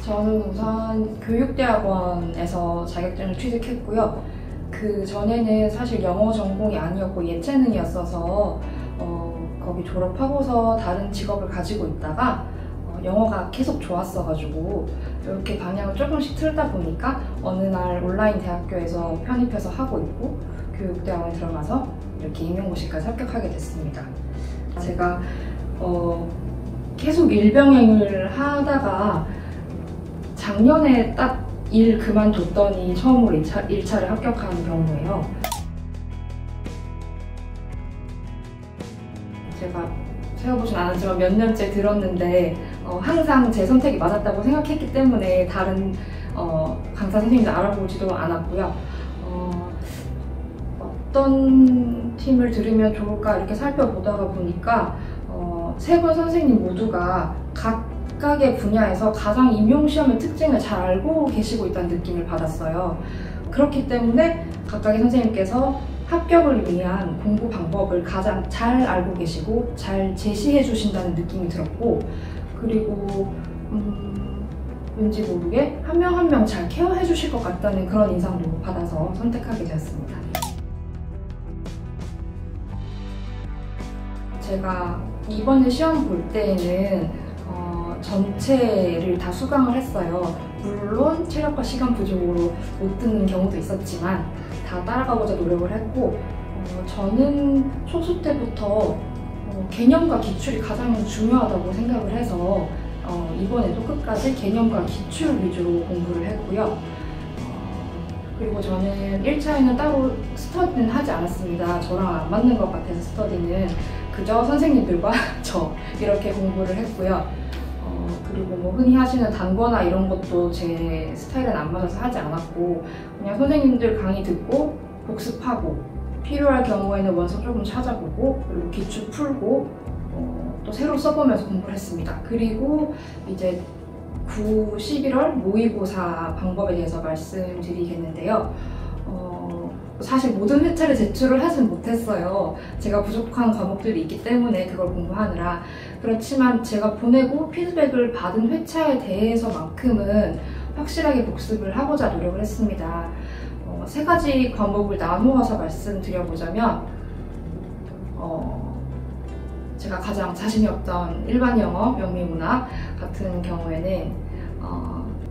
저는 우선 교육대학원에서 자격증을 취득했고요. 그 전에는 사실 영어 전공이 아니었고 예체능이었어서 거기 졸업하고서 다른 직업을 가지고 있다가 영어가 계속 좋았어가지고 이렇게 방향을 조금씩 틀다 보니까 어느 날 온라인 대학교에서 편입해서 하고 있고 교육대학원에 들어가서 이렇게 임용고시까지 합격하게 됐습니다. 제가 계속 일병행을 하다가 작년에 딱 일 그만뒀더니 처음으로 1차를 합격한 경우예요. 제가 세어보진 않았지만 몇 년째 들었는데 항상 제 선택이 맞았다고 생각했기 때문에 다른 강사 선생님들 알아보지도 않았고요. 어떤 팀을 들으면 좋을까 이렇게 살펴보다가 보니까 세 분 선생님 모두가 각각의 분야에서 가장 임용시험의 특징을 잘 알고 계시고 있다는 느낌을 받았어요. 그렇기 때문에 각각의 선생님께서 합격을 위한 공부 방법을 가장 잘 알고 계시고 잘 제시해 주신다는 느낌이 들었고, 그리고 왠지 모르게 한 명 한 명 잘 케어해 주실 것 같다는 그런 인상도 받아서 선택하게 되었습니다. 제가 이번에 시험 볼 때에는 전체를 다 수강을 했어요. 물론 체력과 시간 부족으로 못 듣는 경우도 있었지만 다 따라가고자 노력을 했고, 저는 초수 때부터 개념과 기출이 가장 중요하다고 생각을 해서 이번에도 끝까지 개념과 기출 위주로 공부를 했고요. 그리고 저는 1차에는 따로 스터디는 하지 않았습니다. 저랑 안 맞는 것 같아서 스터디는 그저 선생님들과 저 이렇게 공부를 했고요. 그리고 뭐 흔히 하시는 단권화 이런 것도 제 스타일은 안 맞아서 하지 않았고, 그냥 선생님들 강의 듣고 복습하고 필요할 경우에는 원서 조금 찾아보고 그리고 기출 풀고 또 새로 써보면서 공부를 했습니다. 그리고 이제 9, 11월 모의고사 방법에 대해서 말씀드리겠는데요. 사실 모든 회차를 제출을 하진 못했어요. 제가 부족한 과목들이 있기 때문에 그걸 공부하느라. 그렇지만 제가 보내고 피드백을 받은 회차에 대해서만큼은 확실하게 복습을 하고자 노력을 했습니다. 세 가지 과목을 나누어서 말씀드려보자면 제가 가장 자신이 없던 일반 영어, 명리문학 같은 경우에는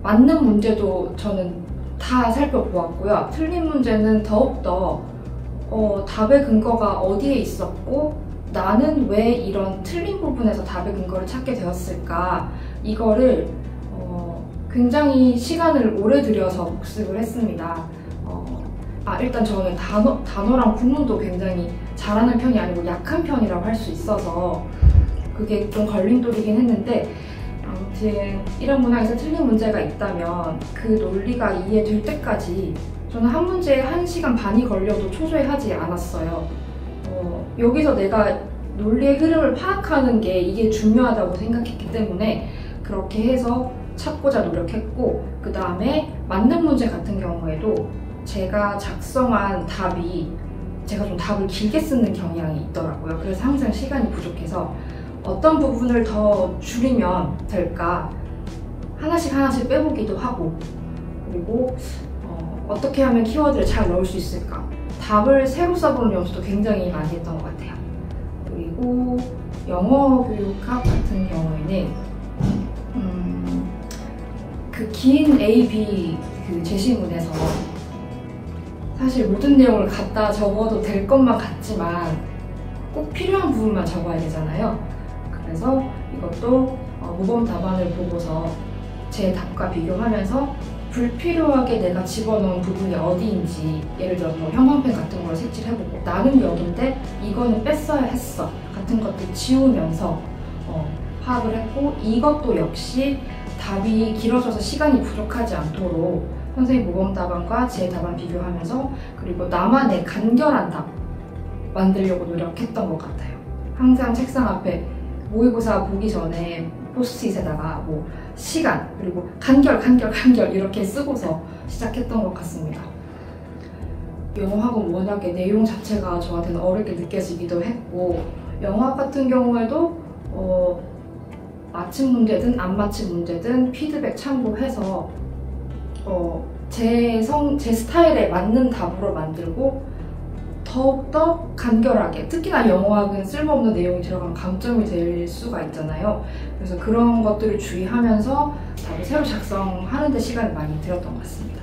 맞는 문제도 저는 다 살펴보았고요. 틀린 문제는 더욱더 답의 근거가 어디에 있었고 나는 왜 이런 틀린 부분에서 답의 근거를 찾게 되었을까, 이거를 굉장히 시간을 오래 들여서 복습을 했습니다. 일단 저는 단어랑 구문도 굉장히 잘하는 편이 아니고 약한 편이라고 할 수 있어서 그게 좀 걸림돌이긴 했는데, 아무튼 이런 문항에서 틀린 문제가 있다면 그 논리가 이해될 때까지 저는 한 문제에 1시간 반이 걸려도 초조해 하지 않았어요. 여기서 내가 논리의 흐름을 파악하는 게 이게 중요하다고 생각했기 때문에 그렇게 해서 찾고자 노력했고, 그 다음에 맞는 문제 같은 경우에도 제가 작성한 답이 제가 좀 답을 길게 쓰는 경향이 있더라고요. 그래서 항상 시간이 부족해서 어떤 부분을 더 줄이면 될까 하나씩 빼보기도 하고, 그리고 어떻게 하면 키워드를 잘 넣을 수 있을까, 답을 새로 써보는 연습도 굉장히 많이 했던 것 같아요. 그리고 영어 교육학 같은 경우에는 그 긴 A, B 그 제시문에서 사실 모든 내용을 갖다 적어도 될 것만 같지만 꼭 필요한 부분만 적어야 되잖아요. 그래서 이것도 모범 답안을 보고서 제 답과 비교하면서 불필요하게 내가 집어넣은 부분이 어디인지, 예를 들어서 뭐 형광펜 같은 걸 색칠해보고 나는 여긴데 이거는 뺐어야 했어 같은 것들 지우면서 파악을 했고, 이것도 역시 답이 길어져서 시간이 부족하지 않도록 선생님 모범 답안과 제 답안 비교하면서 그리고 나만의 간결한 답 만들려고 노력했던 것 같아요. 항상 책상 앞에 모의고사 보기 전에 포스트잇에다가 뭐 시간 그리고 간결 이렇게 쓰고서 시작했던 것 같습니다. 영어학은 워낙에 내용 자체가 저한테는 어렵게 느껴지기도 했고, 영어학 같은 경우에도 맞힌 문제든 안 맞힌 문제든 피드백 참고해서 제 스타일에 맞는 답으로 만들고 더욱더 간결하게, 특히나 영어학은 쓸모없는 내용이 들어간 강점이 될 수가 있잖아요. 그래서 그런 것들을 주의하면서 답을 새로 작성하는 데 시간을 많이 들였던 것 같습니다.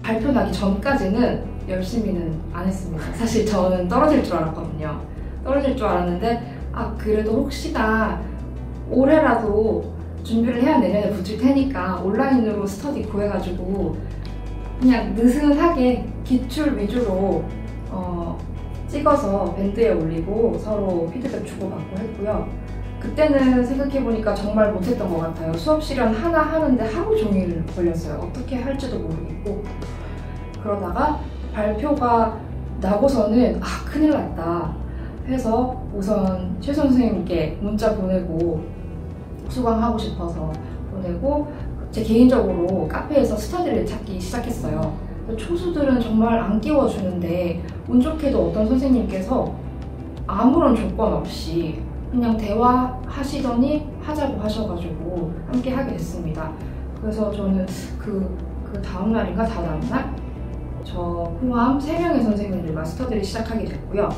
발표 나기 전까지는 열심히는 안 했습니다. 사실 저는 떨어질 줄 알았거든요. 떨어질 줄 알았는데 그래도 혹시나 올해라도 준비를 해야 내년에 붙을 테니까 온라인으로 스터디 구해가지고 그냥 느슨하게 기출 위주로 찍어서 밴드에 올리고 서로 피드백 주고받고 했고요. 그때는 생각해보니까 정말 못했던 것 같아요. 수업 시간 하나 하는데 하루 종일 걸렸어요. 어떻게 할지도 모르겠고. 그러다가 발표가 나고서는 큰일 났다 해서 우선 최 선생님께 문자 보내고 수강하고 싶어서 보내고 제 개인적으로 카페에서 스터디를 찾기 시작했어요. 초수들은 정말 안 끼워주는데 운 좋게도 어떤 선생님께서 아무런 조건 없이 그냥 대화하시더니 하자고 하셔가지고 함께 하게 됐습니다. 그래서 저는 그 다음날인가 다다음날 저 포함 3명의 선생님들과 스터디를 시작하게 됐고요.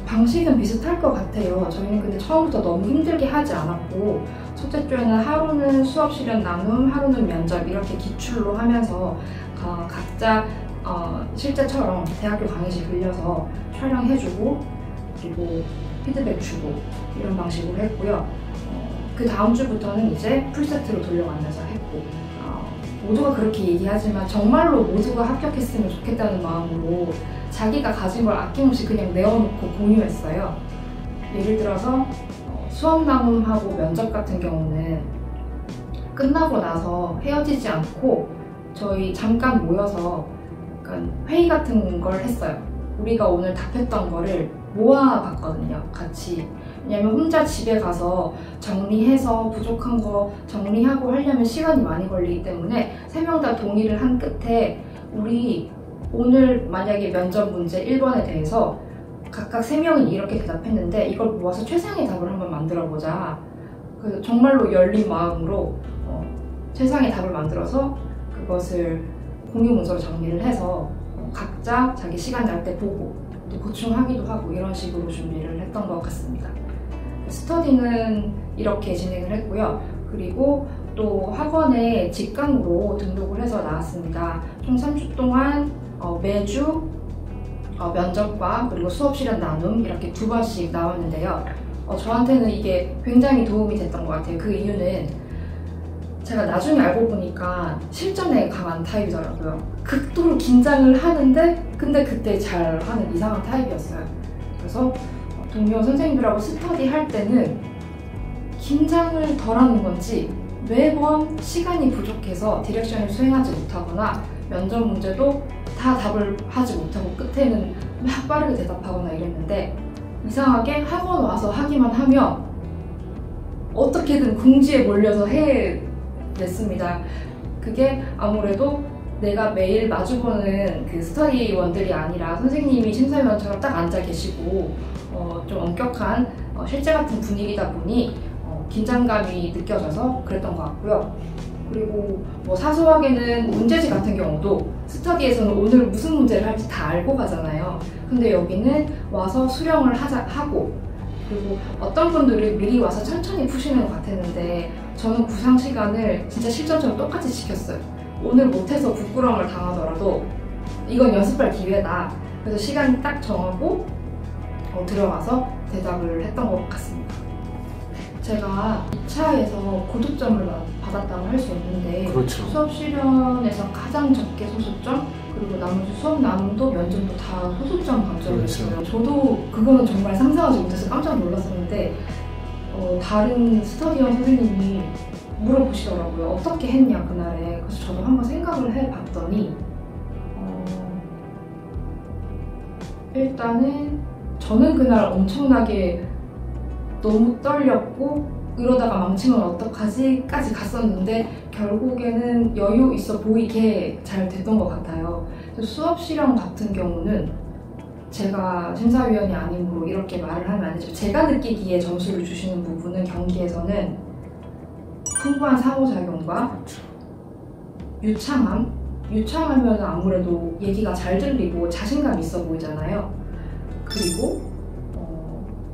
방식은 비슷할 것 같아요. 저희는 근데 처음부터 너무 힘들게 하지 않았고 첫째 주에는 하루는 수업 실현 나눔, 하루는 면접 이렇게 기출로 하면서 각자 실제처럼 대학교 강의실 빌려서 촬영해주고 그리고 피드백 주고 이런 방식으로 했고요. 그 다음 주부터는 이제 풀세트로 돌려가면서 했고 모두가 그렇게 얘기하지만 정말로 모두가 합격했으면 좋겠다는 마음으로 자기가 가진 걸 아낌없이 그냥 내어놓고 공유했어요. 예를 들어서 수업 나눔하고 면접 같은 경우는 끝나고 나서 헤어지지 않고 저희 잠깐 모여서 약간 회의 같은 걸 했어요. 우리가 오늘 답했던 거를 모아봤거든요, 같이. 왜냐면 혼자 집에 가서 정리해서 부족한 거 정리하고 하려면 시간이 많이 걸리기 때문에 3명 다 동의를 한 끝에 우리 오늘 만약에 면접 문제 1번에 대해서 각각 3명이 이렇게 대답했는데 이걸 모아서 최상의 답을 한번 만들어보자. 그래서 정말로 열린 마음으로 최상의 답을 만들어서 그것을 공유 문서로 정리를 해서 각자 자기 시간 날 때 보고 또 보충하기도 하고 이런 식으로 준비를 했던 것 같습니다. 스터디는 이렇게 진행을 했고요. 그리고 또 학원에 직강으로 등록을 해서 나왔습니다. 총 3주 동안 매주 면접과 그리고 수업 실현 나눔 이렇게 2번씩 나왔는데요. 저한테는 이게 굉장히 도움이 됐던 것 같아요. 그 이유는 제가 나중에 알고 보니까 실전에 강한 타입이더라고요. 극도로 긴장을 하는데 근데 그때 잘하는 이상한 타입이었어요. 그래서 동료 선생님들하고 스터디 할 때는 긴장을 덜 하는 건지 매번 시간이 부족해서 디렉션을 수행하지 못하거나 면접 문제도 다 답을 하지 못하고 끝에는 막 빠르게 대답하거나 이랬는데 이상하게 학원 와서 하기만 하면 어떻게든 궁지에 몰려서 해냈습니다. 그게 아무래도 내가 매일 마주보는 그 스터디원들이 아니라 선생님이 심사위원처럼 딱 앉아 계시고 좀 엄격한 실제 같은 분위기다 보니 긴장감이 느껴져서 그랬던 것 같고요. 그리고 사소하게는 문제지 같은 경우도 스터디에서는 오늘 무슨 문제를 할지 다 알고 가잖아요. 근데 여기는 와서 수령을 하고 그리고 어떤 분들은 미리 와서 천천히 푸시는 것 같았는데 저는 구상 시간을 진짜 실전처럼 똑같이 지켰어요. 오늘 못해서 부끄러움을 당하더라도 이건 연습할 기회다. 그래서 시간 딱 정하고 들어가서 대답을 했던 것 같습니다. 제가 2차에서 고득점을 받았다고 할 수 없는데 그렇죠. 수업 실현에서 가장 적게 소수점 그리고 나머지 수업 나눔도 면접도 다 소수점 감점이었어요. 그렇죠. 저도 그거는 정말 상상하지 못해서 깜짝 놀랐었는데 다른 스터디원 선생님이 물어보시더라고요. 어떻게 했냐 그날에. 그래서 저도 한번 생각을 해봤더니 일단은 저는 그날 엄청나게 너무 떨렸고 이러다가 망치면 어떡하지?까지 갔었는데 결국에는 여유 있어 보이게 잘 됐던 것 같아요. 수업 실현 같은 경우는 제가 심사위원이 아니므로 이렇게 말을 하면 안 되죠. 제가 느끼기에 점수를 주시는 부분은 경기에서는 풍부한 상호작용과 유창하면 아무래도 얘기가 잘 들리고 자신감 있어 보이잖아요. 그리고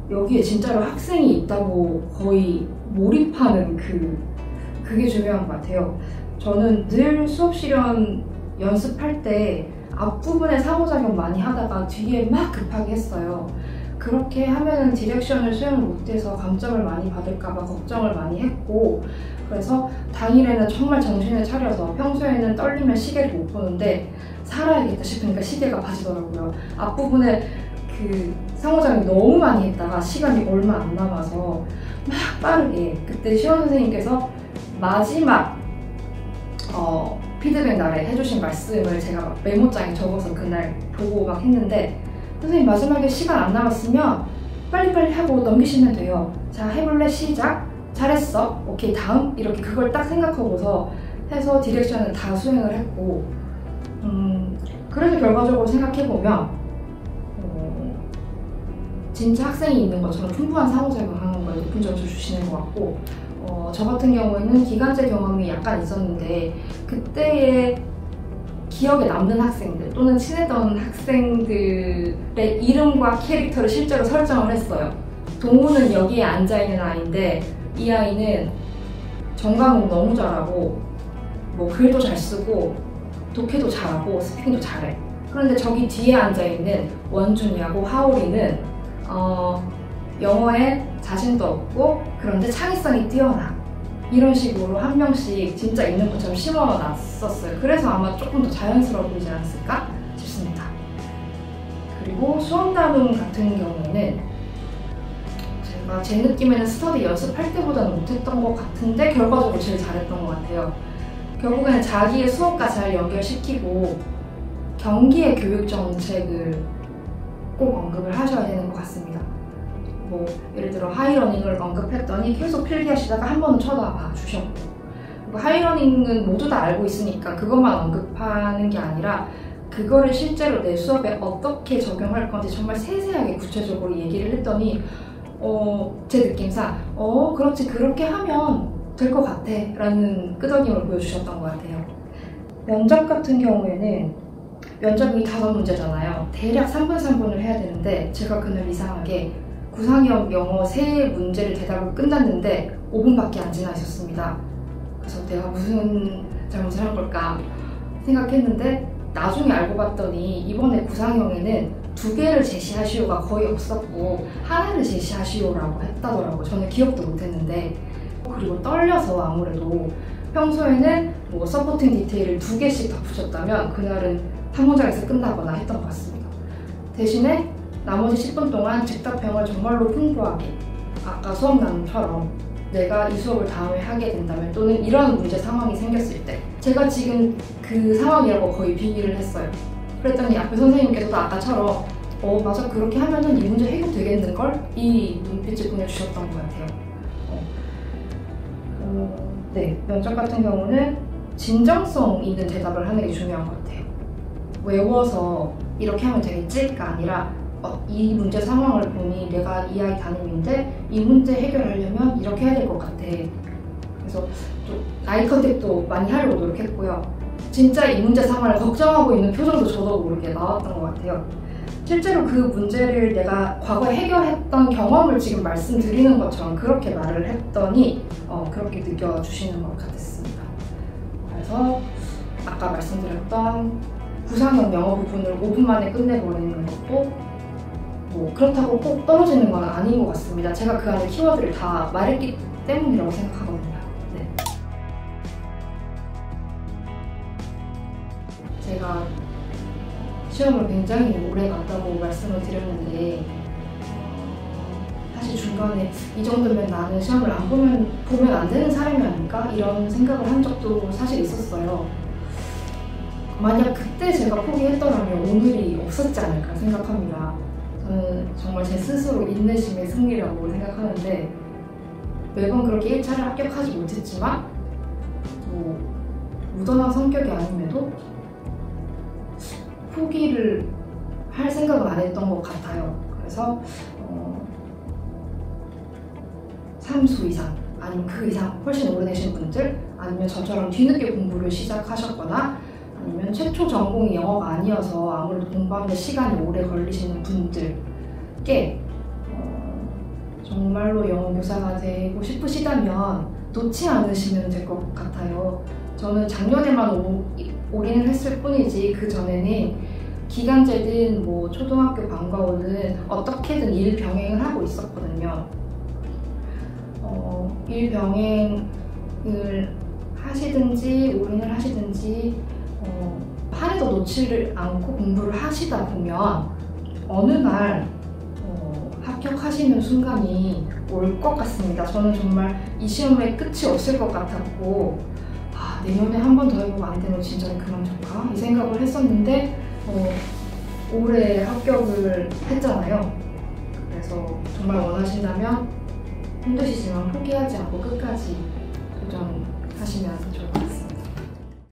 여기에 진짜로 학생이 있다고 거의 몰입하는 그게 중요한 것 같아요. 저는 늘 수업 실현 연습할 때 앞부분에 상호작용 많이 하다가 뒤에 막 급하게 했어요. 그렇게 하면은 디렉션을 수행을 못해서 감점을 많이 받을까봐 걱정을 많이 했고, 그래서 당일에는 정말 정신을 차려서 평소에는 떨리면 시계를 못 보는데 살아야겠다 싶으니까 시계가 빠지더라고요. 앞부분에 상호작용 너무 많이 했다가 시간이 얼마 안 남아서 막 빠르게, 그때 시원 선생님께서 마지막 피드백 날에 해주신 말씀을 제가 메모장에 적어서 그날 보고 막 했는데, 선생님 마지막에 시간 안 남았으면 빨리빨리 하고 넘기시면 돼요. 자, 해볼래? 시작! 잘했어! 오케이, 다음! 이렇게 그걸 딱 생각하고서 해서 디렉션을 다 수행을 했고, 그래서 결과적으로 생각해보면 진짜 학생이 있는 것처럼 풍부한 상호작용하는 거에 높은 점수를 주시는 것 같고, 저 같은 경우에는 기간제 경험이 약간 있었는데 그때의 기억에 남는 학생들 또는 친했던 학생들의 이름과 캐릭터를 실제로 설정을 했어요. 동우는 여기에 앉아있는 아이인데 이 아이는 전과목 너무 잘하고 뭐 글도 잘 쓰고 독해도 잘하고 스피킹도 잘해. 그런데 저기 뒤에 앉아있는 원준이하고 하울이는 영어에 자신도 없고 그런데 창의성이 뛰어나. 이런 식으로 한 명씩 진짜 있는 것처럼 심어놨었어요. 그래서 아마 조금 더 자연스러워 보이지 않았을까 싶습니다. 그리고 수업 나눔 같은 경우에는 제가 제 느낌에는 스터디 연습할 때보다는 못했던 것 같은데 결과적으로 제일 잘했던 것 같아요. 결국에는 자기의 수업과 잘 연결시키고 경기의 교육 정책을 꼭 언급을 하셔야 되는 것 같습니다. 뭐 예를 들어 하이러닝을 언급했더니 계속 필기하시다가 한 번은 쳐다봐 주셨고, 그리고 하이러닝은 모두 다 알고 있으니까 그것만 언급하는 게 아니라 그거를 실제로 내 수업에 어떻게 적용할 건지 정말 세세하게 구체적으로 얘기를 했더니 제 느낌상 그렇지, 그렇게 하면 될 것 같아 라는 끄덕임을 보여주셨던 것 같아요. 면접 같은 경우에는 면접이 5문제잖아요. 대략 3분 3분을 해야 되는데 제가 그날 이상하게 구상형 영어 3문제를 대답을 끝났는데 5분밖에 안 지나 있었습니다. 그래서 내가 무슨 잘못을 한 걸까 생각했는데 나중에 알고 봤더니 이번에 구상형에는 2개를 제시하시오가 거의 없었고 하나를 제시하시오라고 했다더라고요. 저는 기억도 못했는데, 그리고 떨려서 아무래도 평소에는 뭐 서포팅 디테일을 2개씩 덧붙였다면 그날은 한 문장에서 끝나거나 했던 것 같습니다. 대신에 나머지 10분 동안 즉답형을 정말로 풍부하게, 아까 수업 나눔처럼 내가 이 수업을 다음에 하게 된다면 또는 이런 문제 상황이 생겼을 때 제가 지금 그 상황이라고 거의 비밀을 했어요. 그랬더니 앞에 선생님께서도 아까처럼 맞아, 그렇게 하면은 이 문제 해결되겠는걸? 이 눈빛을 보내주셨던 것 같아요. 네, 면접 같은 경우는 진정성 있는 대답을 하는 게 중요한 것 같아요. 외워서 이렇게 하면 되겠지가 아니라 이 문제 상황을 보니 내가 이 아이 담임인데 이 문제 해결하려면 이렇게 해야 될 것 같아. 그래서 좀 아이 컨택도 많이 하려고 노력했고요. 진짜 이 문제 상황을 걱정하고 있는 표정도 저도 모르게 나왔던 것 같아요. 실제로 그 문제를 내가 과거에 해결했던 경험을 지금 말씀드리는 것처럼 그렇게 말을 했더니 그렇게 느껴주시는 것 같았습니다. 그래서 아까 말씀드렸던 구상형 영어 부분을 5분 만에 끝내버리는 것도 뭐 그렇다고 꼭 떨어지는 건 아닌 것 같습니다. 제가 그 안에 키워드를 다 말했기 때문이라고 생각하거든요. 네. 제가 시험을 굉장히 오래 봤다고 말씀을 드렸는데 사실 중간에 이 정도면 나는 시험을 안 보면 안 되는 사람이 아닐까? 이런 생각을 한 적도 사실 있었어요. 만약 그때 제가 포기했더라면 오늘이 없었지 않을까 생각합니다. 저는 정말 제 스스로 인내심의 승리라고 생각하는데 매번 그렇게 1차를 합격하지 못했지만 뭐 무던한 성격이 아님에도 포기를 할 생각은 안 했던 것 같아요. 그래서 3수 이상 아니면 그 이상 훨씬 오래되신 분들, 아니면 저처럼 뒤늦게 공부를 시작하셨거나, 아니면 최초 전공이 영어가 아니어서 아무래도 공부하는데 시간이 오래 걸리시는 분들께 정말로 영어 교사가 되고 싶으시다면 놓지 않으시면 될 것 같아요. 저는 작년에만 올인을 했을 뿐이지 그 전에는 기간제든 뭐 초등학교 방과후든 어떻게든 일 병행을 하고 있었거든요. 일 병행을 하시든지 올인을 하시든지 한 해도 놓지를 않고 공부를 하시다 보면 어느 날 합격하시는 순간이 올 것 같습니다. 저는 정말 이 시험에 끝이 없을 것 같았고, 내년에 한 번 더 해보고 안 되면 진짜 그만둘까? 이 생각을 했었는데 올해 합격을 했잖아요. 그래서 정말 원하신다면 힘드시지만 포기하지 않고 끝까지